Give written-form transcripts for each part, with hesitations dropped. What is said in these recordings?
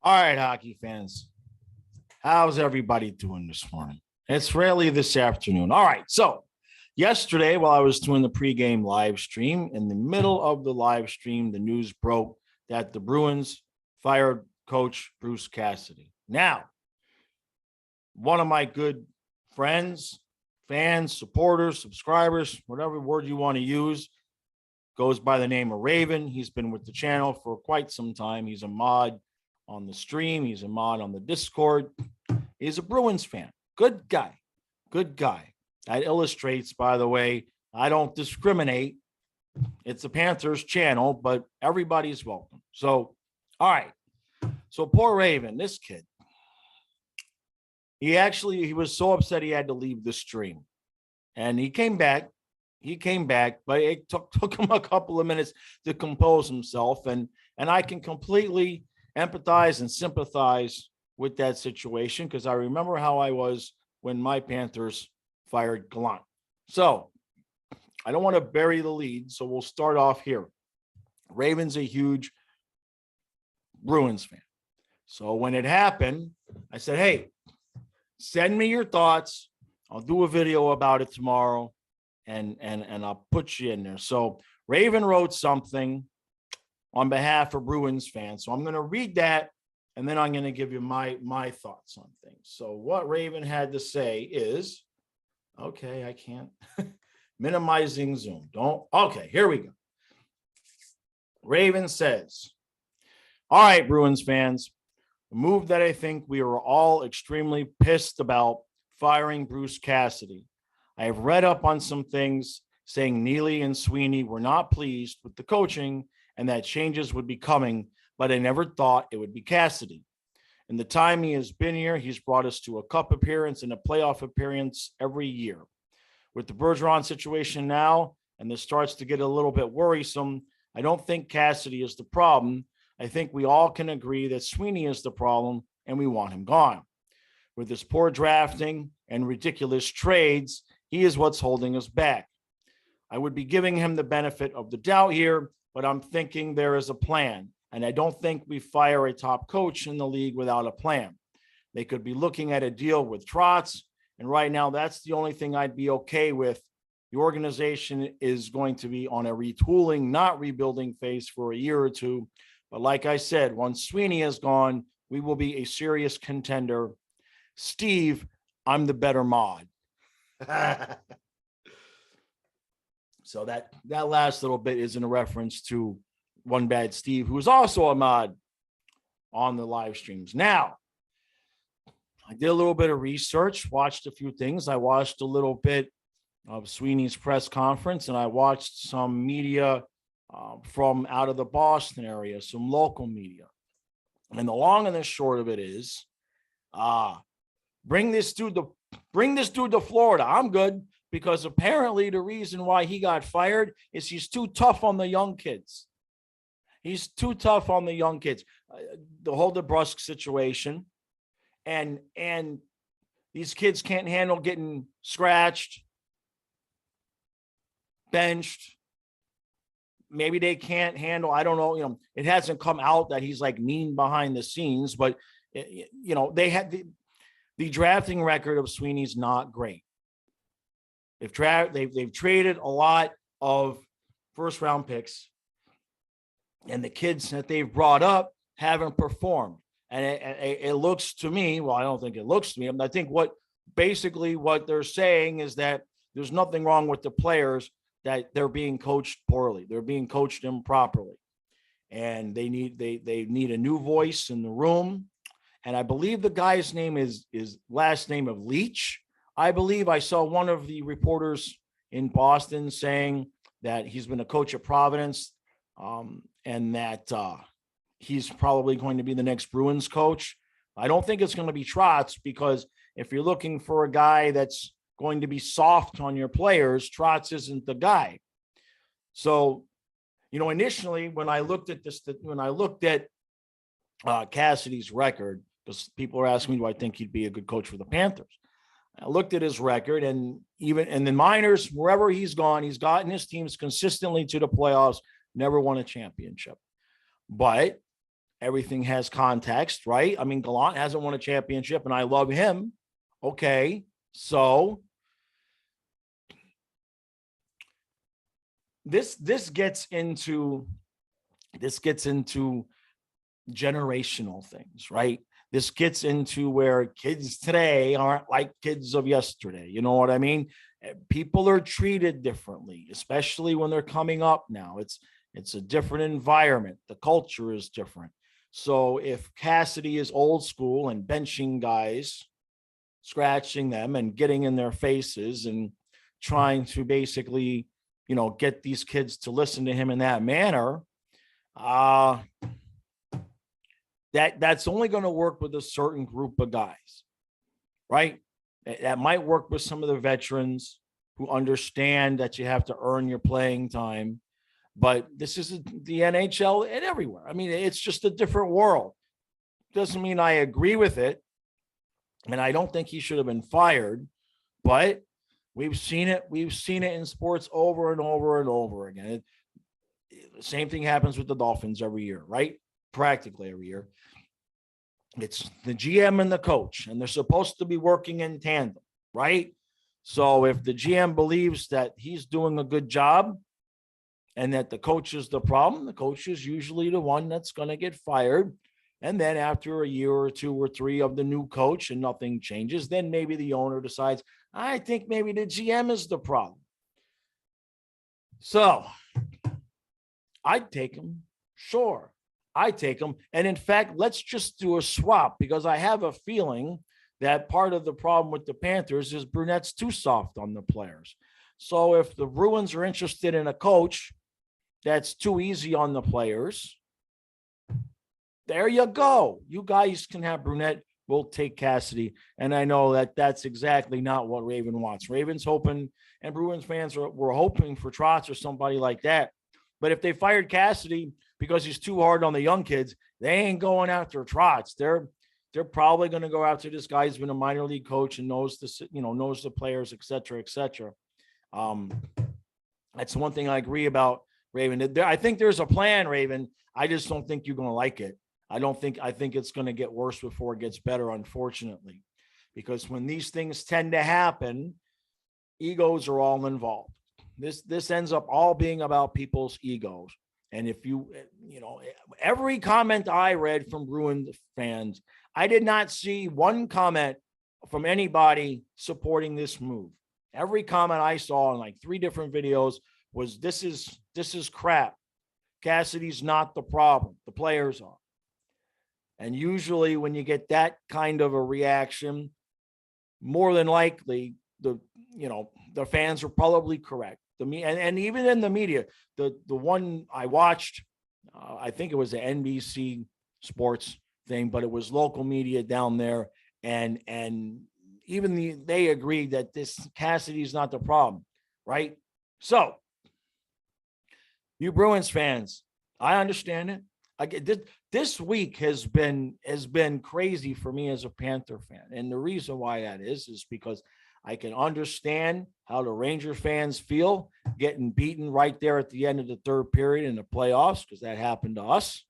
All right, hockey fans. How's everybody doing this morning? It's really this afternoon. All right. So, yesterday, while I was doing the pregame live stream, in the middle of the live stream, the news broke that the Bruins fired coach Bruce Cassidy. Now, one of my good friends, fans, supporters, subscribers, whatever word you want to use, goes by the name of Raven. He's been with the channel for quite some time. He's a mod on the stream. He's a mod on the Discord. He's a Bruins fan. Good guy. Good guy. That illustrates, by the way, I don't discriminate. It's a Panthers channel, but everybody's welcome. So, all right. So poor Raven, this kid, he was so upset he had to leave the stream. And he came back, but it took him a couple of minutes to compose himself. And I can completely empathize and sympathize with that situation because I remember how I was when my Panthers fired Gallant. So I don't want to bury the lead, so we'll start off here. Raven's a huge Bruins fan. So when it happened, I said, hey, send me your thoughts. I'll do a video about it tomorrow and I'll put you in there. So Raven wrote something on behalf of Bruins fans. So I'm going to read that, and then I'm going to give you my thoughts on things. So what Raven had to say is, okay, I can't, minimizing Zoom. Okay, here we go. Raven says, all right, Bruins fans, a move that I think we are all extremely pissed about, firing Bruce Cassidy. I have read up on some things saying Neely and Sweeney were not pleased with the coaching and that changes would be coming, but I never thought it would be Cassidy. In the time he has been here, he's brought us to a cup appearance and a playoff appearance every year. With the Bergeron situation now, and this starts to get a little bit worrisome, I don't think Cassidy is the problem. I think we all can agree that Sweeney is the problem, and we want him gone. With his poor drafting and ridiculous trades, he is what's holding us back. I would be giving him the benefit of the doubt here, but I'm thinking there is a plan, and I don't think we fire a top coach in the league without a plan. They could be looking at a deal with Trotz, and right now that's the only thing I'd be okay with. The organization is going to be on a retooling, not rebuilding phase for a year or two, but like I said, once Sweeney is gone, we will be a serious contender. Steve, I'm the better mod. So that last little bit is in a reference to One Bad Steve, who is also a mod on the live streams. Now, I did a little bit of research, watched a few things. I watched a little bit of Sweeney's press conference, and I watched some media from out of the Boston area, some local media. And the long and the short of it is, bring this dude to Florida. I'm good. Because apparently the reason why he got fired is he's too tough on the young kids. He's too tough on the young kids. The whole DeBrusque situation. And these kids can't handle getting scratched, benched. Maybe they can't handle, I don't know, it hasn't come out that he's like mean behind the scenes, but they had the drafting record of Sweeney's not great. They've traded a lot of first-round picks, and the kids that they've brought up haven't performed. And it looks to me, well, I don't think it looks to me. I think what they're saying is that there's nothing wrong with the players, that they're being coached poorly. They're being coached improperly, and they need a new voice in the room. And I believe the guy's name is last name of Leach. I believe I saw one of the reporters in Boston saying that he's been a coach at Providence, and that he's probably going to be the next Bruins coach. I don't think it's going to be Trotz, because if you're looking for a guy that's going to be soft on your players, Trotz isn't the guy. So, initially when I looked at Cassidy's record, because people are asking me, do I think he'd be a good coach for the Panthers? I looked at his record, and even in the minors, wherever he's gone, he's gotten his teams consistently to the playoffs, never won a championship. But everything has context, right? I mean, Gallant hasn't won a championship, and I love him. Okay, so this gets into generational things, right? This gets into where kids today aren't like kids of yesterday. You know what I mean? People are treated differently, especially when they're coming up now. It's a different environment. The culture is different. So if Cassidy is old school and benching guys, scratching them and getting in their faces and trying to basically, get these kids to listen to him in that manner, that's only going to work with a certain group of guys, right? That might work with some of the veterans who understand that you have to earn your playing time. But this is the NHL and everywhere. I mean, it's just a different world. Doesn't mean I agree with it. And I don't think he should have been fired. But we've seen it. We've seen it in sports over and over and over again. The same thing happens with the Dolphins every year, right? Practically every year. It's the GM and the coach, and they're supposed to be working in tandem, right? So if the GM believes that he's doing a good job and that the coach is the problem, the coach is usually the one that's going to get fired. And then after a year or two or three of the new coach and nothing changes, then maybe the owner decides, I think maybe the GM is the problem. So I'd take him. Sure, I take him. And in fact, let's just do a swap, because I have a feeling that part of the problem with the Panthers is Brunette's too soft on the players. So if the Bruins are interested in a coach that's too easy on the players, there you go. You guys can have Brunette. We'll take Cassidy. And I know that that's exactly not what Raven wants. Raven's hoping, and Bruins fans were hoping for Trotz or somebody like that. But if they fired Cassidy because he's too hard on the young kids, they ain't going after Trotz. They're probably going to go after this guy who's been a minor league coach and knows the players, et cetera, et cetera. That's one thing I agree about, Raven. I think there's a plan, Raven. I just don't think you're going to like it. I think it's going to get worse before it gets better, unfortunately, because when these things tend to happen, egos are all involved. This ends up all being about people's egos. And if every comment I read from Bruins fans, I did not see one comment from anybody supporting this move. Every comment I saw in like 3 different videos was, this is crap. Cassidy's not the problem. The players are. And usually when you get that kind of a reaction, more than likely the fans are probably correct. And even in the media, the one I watched, I think it was the NBC Sports thing, but it was local media down there, and even they agreed that this Cassidy's not the problem, right? So, you Bruins fans, I understand it. This week has been crazy for me as a Panther fan, and the reason why that is because I can understand how the Ranger fans feel getting beaten right there at the end of the third period in the playoffs, because that happened to us.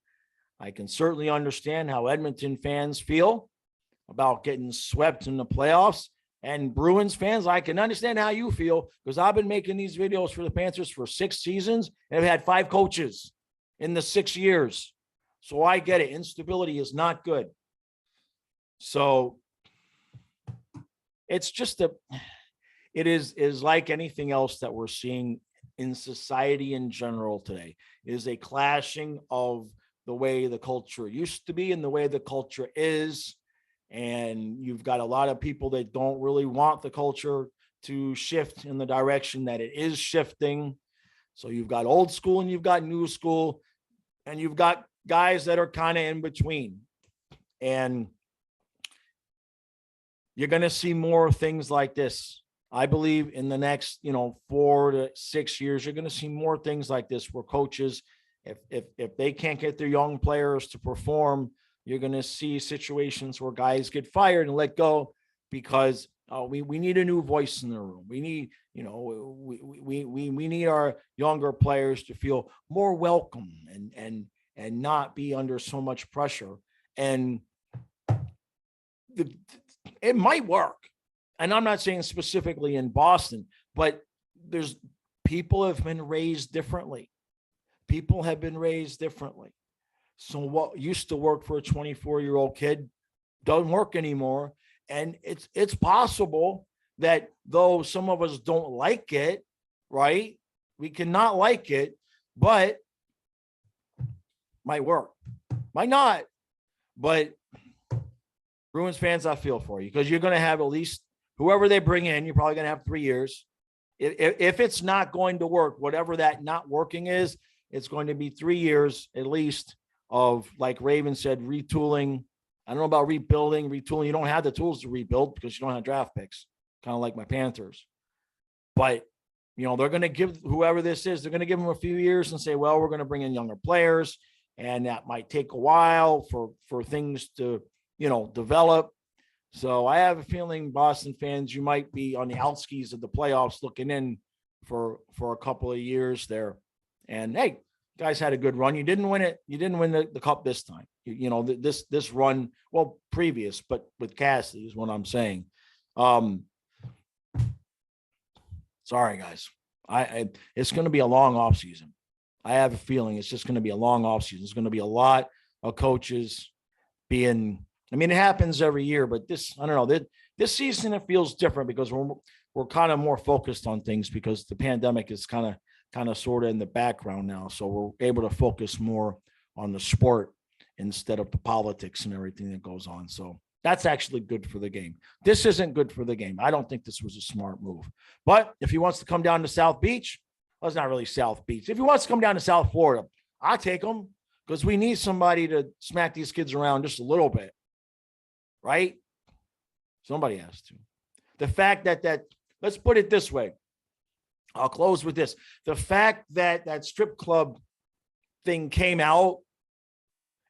I can certainly understand how Edmonton fans feel about getting swept in the playoffs. And Bruins fans, I can understand how you feel, because I've been making these videos for the Panthers for 6 seasons and I've had 5 coaches in the 6 years. So I get it. Instability is not good. So it's just it is like anything else that we're seeing in society in general today. It is a clashing of the way the culture used to be and the way the culture is. And you've got a lot of people that don't really want the culture to shift in the direction that it is shifting. So you've got old school and you've got new school, and you've got guys that are kind of in between. And you're going to see more things like this. I believe in the next, 4 to 6 years, you're going to see more things like this, where coaches, if they can't get their young players to perform, you're going to see situations where guys get fired and let go because we need a new voice in the room. We need, we need our younger players to feel more welcome and and not be under so much pressure. And it might work. And I'm not saying specifically in Boston, but there's people have been raised differently. People have been raised differently. So what used to work for a 24-year-old kid doesn't work anymore. And it's possible that though some of us don't like it, right? We cannot like it, but might work, might not. But Bruins fans, I feel for you, because you're going to have at least whoever they bring in, you're probably going to have 3 years. If it's not going to work, whatever that not working is, it's going to be 3 years at least of, like Raven said, retooling. I don't know about rebuilding, retooling. You don't have the tools to rebuild because you don't have draft picks, kind of like my Panthers. But, you know, they're going to give whoever this is, they're going to give them a few years and say, well, we're going to bring in younger players. And that might take a while for things to, you know, develop. So I have a feeling, Boston fans, you might be on the outskis of the playoffs looking in for a couple of years there. And hey, guys had a good run. You didn't win it. You didn't win the cup this time. You know, this run, well, previous, but with Cassidy is what I'm saying. Sorry, guys. It's going to be a long offseason. I have a feeling it's just going to be a long offseason. It's going to be a lot of coaches being, I mean, it happens every year, but this, I don't know, this season it feels different because we're kind of more focused on things because the pandemic is kind of sort of in the background now. So we're able to focus more on the sport instead of the politics and everything that goes on. So that's actually good for the game. This isn't good for the game. I don't think this was a smart move. But if he wants to come down to South Beach, well, it's not really South Beach. If he wants to come down to South Florida, I'll take him because we need somebody to smack these kids around just a little bit, right? Somebody has to. The fact that let's put it this way. I'll close with this. The fact that that strip club thing came out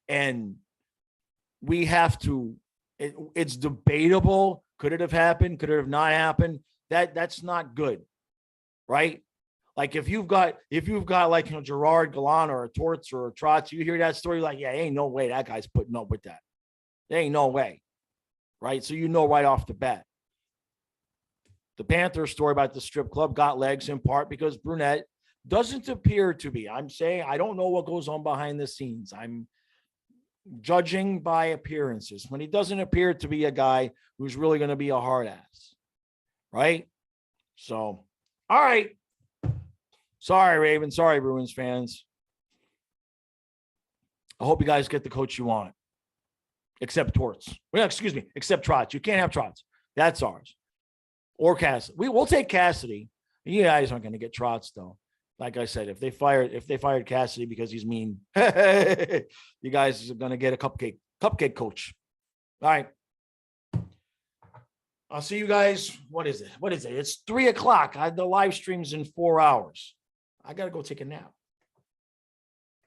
and we have to, it's debatable. Could it have happened? Could it have not happened? That's not good, right? Like if you've got like, you know, Gerard Gallant or a Torts or a Trotz, you hear that story, like, yeah, ain't no way that guy's putting up with that. There ain't no way, right? So you know right off the bat. The Panthers story about the strip club got legs in part because Brunette doesn't appear to be. I'm saying I don't know what goes on behind the scenes. I'm judging by appearances when he doesn't appear to be a guy who's really going to be a hard ass, right? So, all right. Sorry, Raven. Sorry, Bruins fans. I hope you guys get the coach you want. Except Torts. Well, excuse me, except Trotz. You can't have Trotz. That's ours. Or Cassidy. We'll take Cassidy. You guys aren't going to get Trotz, though. Like I said, if they fired Cassidy because he's mean, you guys are going to get a cupcake coach. All right. I'll see you guys. What is it? It's 3:00. The live stream's in 4 hours. I got to go take a nap.